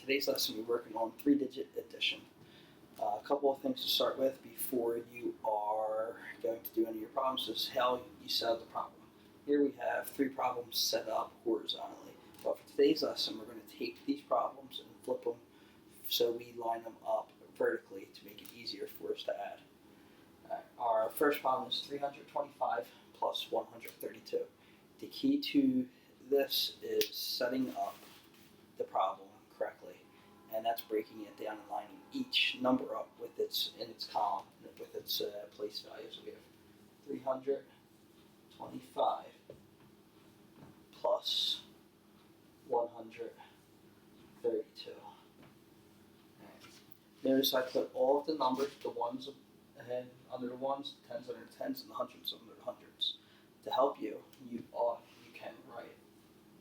Today's lesson we're working on 3-digit addition. A couple of things to start with before you are going to do any of your problems is how you set up the problem. Here we have 3 problems set up horizontally. But for today's lesson, we're going to take these problems and flip them so we line them up vertically to make it easier for us to add. Our first problem is 325 plus 132. The key to this is setting up the problem correctly, and that's breaking it down and lining each number up with its column with its place values. So we have 325 plus 132. Notice I put all of the numbers, the ones ahead under the ones, the tens under the tens, and the hundreds under the hundreds. To help you, you can write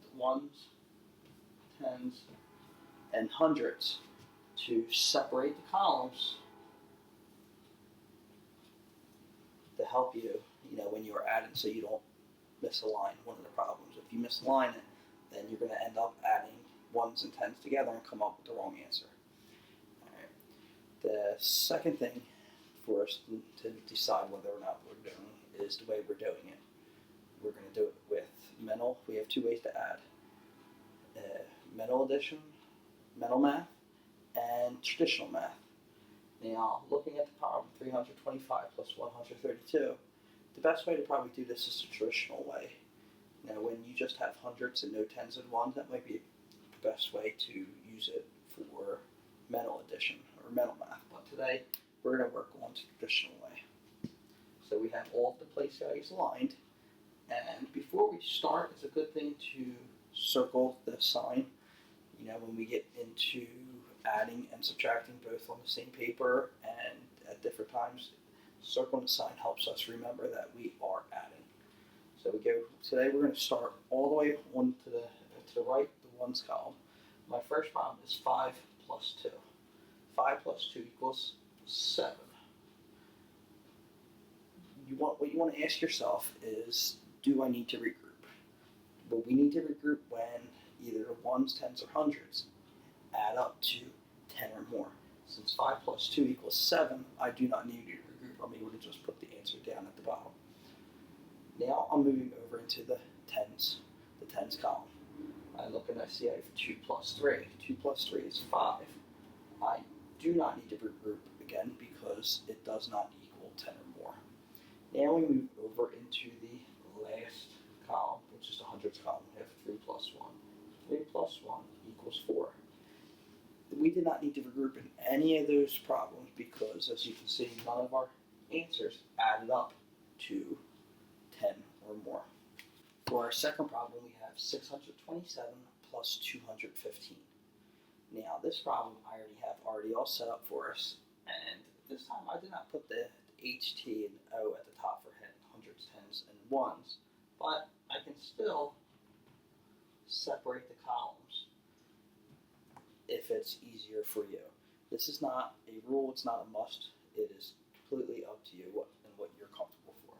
the ones, tens, and hundreds to separate the columns to help you, when you are adding, so you don't misalign one of the problems. If you misalign it, then you're going to end up adding ones and tens together and come up with the wrong answer. All right. The second thing for us to decide whether or not we're doing is the way we're doing it. We're going to do it with mental. We have 2 ways to add: mental addition, mental math, and traditional math. Now, looking at the problem 325 plus 132, the best way to probably do this is the traditional way. Now, when you just have hundreds and no tens and ones, that might be the best way to use it for mental addition or mental math. But today, we're going to work on the traditional way. So we have all of the place values aligned. And before we start, it's a good thing to circle the sign. When we get into adding and subtracting both on the same paper and at different times, circling the sign helps us remember that we are adding. So today we're going to start all the way on to the right, the ones column. My first problem is 5 plus 2. 5 plus 2 equals 7. What you want to ask yourself is, do I need to regroup? Well, we need to regroup when either ones, tens, or hundreds add up to 10 or more. Since 5 plus 2 equals 7, I do not need to regroup. I'm able to just put the answer down at the bottom. Now I'm moving over into the tens column. I look and I see I have 2 plus 3. 2 plus 3 is 5. I do not need to regroup again because it does not equal 10 or more. Now we move over into the last column, which is the hundreds column. We have 3 plus 1. 3 plus 1 equals 4. We did not need to regroup in any of those problems because, as you can see, none of our answers added up to 10 or more. For our second problem, we have 627 plus 215. Now, this problem I already all set up for us, and this time I did not put the H, T, and O at the top for hundreds, tens, and ones, but I can still separate the columns if it's easier for you. This is not a rule, it's not a must, it is completely up to you what you're comfortable for.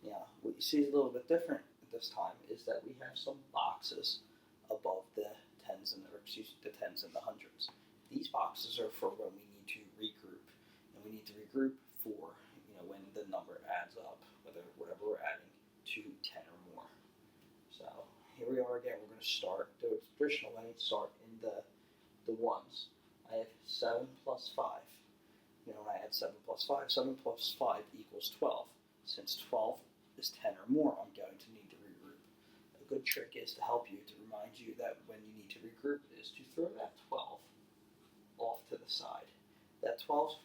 Now, what you see is a little bit different this time is that we have some boxes above the tens and the hundreds. These boxes are for when we need to regroup, and we need to regroup for when the number adds up, whatever we're adding, to 10 or more. So here we are again. We're going to start the traditional way. Start in the ones. I have 7 plus 5. When I add 7 plus 5, 7 plus 5 equals 12. Since 12 is 10 or more, I'm going to need to regroup. A good trick is to help you, to remind you that when you need to regroup is to throw that 12 off to the side. That 12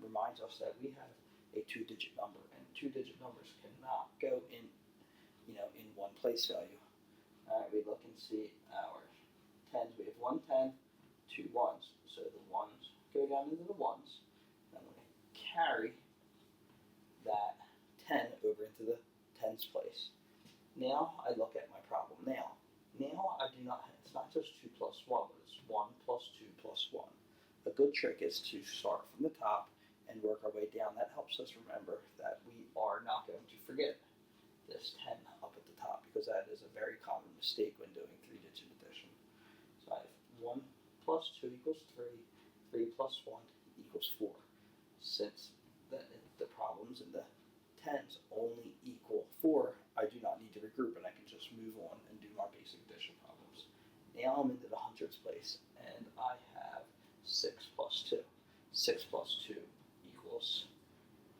reminds us that we have a 2-digit number, and 2-digit numbers cannot go in one place value. All right, we look and see our tens. We have 1 10, 2 ones. So the ones go down into the ones. And I'm going to carry that 10 over into the tens place. Now I look at my problem. Now it's not just 2 plus 1, but it's 1 plus 2 plus 1. A good trick is to start from the top and work our way down. That helps us remember that we are not going to forget this 10 up at the top, because that is a very common mistake when doing 3-digit addition. So I have 1 plus 2 equals 3. 3 plus 1 equals 4. Since the problems in the tens only equal 4, I do not need to regroup and I can just move on and do my basic addition problems. Now I'm into the hundreds place and I have 6 plus 2. 6 plus 2 equals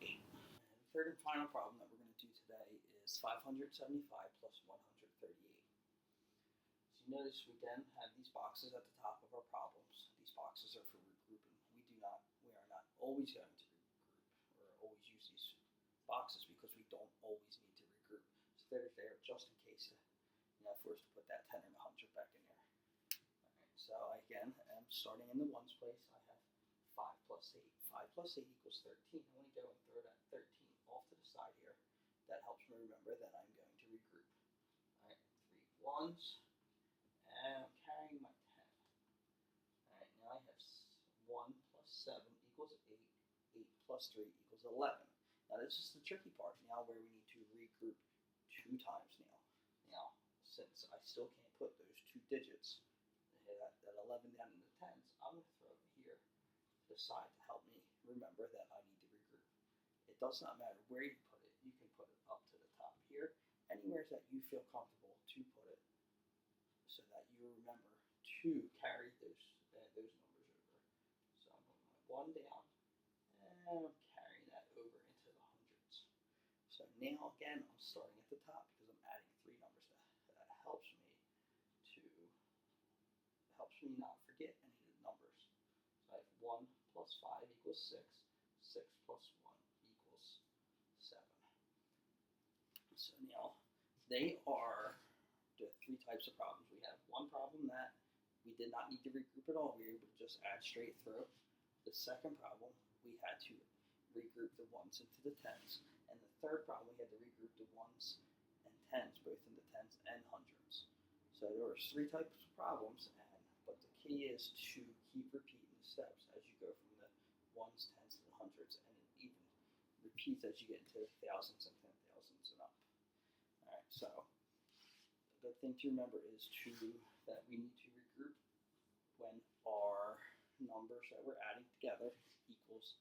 8. And the third and final problem that we're going to do today is 575 plus 138. So you notice we then have these boxes at the top of our problems. These boxes are for regrouping. We are not always going to regroup or always use these boxes because we don't always need to regroup. So they're there just in case, if we're to put that 10 or the 100 back in there. All right, so again, I'm starting in the ones place. I have 5 plus 8. 5 plus 8 equals 13. I want to go and throw that 13 off to the side here. That helps me remember that I'm going to regroup. All right, 3 ones. And I'm carrying my 10. Alright, now I have 1 plus 7 equals 8. 8 plus 3 equals 11. Now this is the tricky part now where we need to regroup 2 times now. Now, since I still can't put those 2 digits, that 11 down in the tens, I'm going to throw it here to the side to help me remember that I need to regroup. It does not matter where you put it. You can put it up to the top here, anywhere that you feel comfortable to put it, so that you remember to carry those numbers over. So I'm putting my 1 down, and I'm carrying that over into the hundreds. So now again, I'm starting at the top because I'm adding 3 numbers. That helps me not forget any of the numbers. So I have 1 plus 5 equals 6. 6 plus 1 equals 7. So now they are the 3 types of problems. We have one problem that we did not need to regroup at all. We were able to just add straight through. The second problem, we had to regroup the ones into the tens. And the third problem, we had to regroup the ones and tens, both in the tens and hundreds. So there were 3 types of problems, but the key is to keep repeating the steps as you go from the ones, tens, to the hundreds, and it even repeats as you get into the thousands and 10,000s and up. All right, so the thing to remember is that we need to regroup when our numbers that we're adding together equals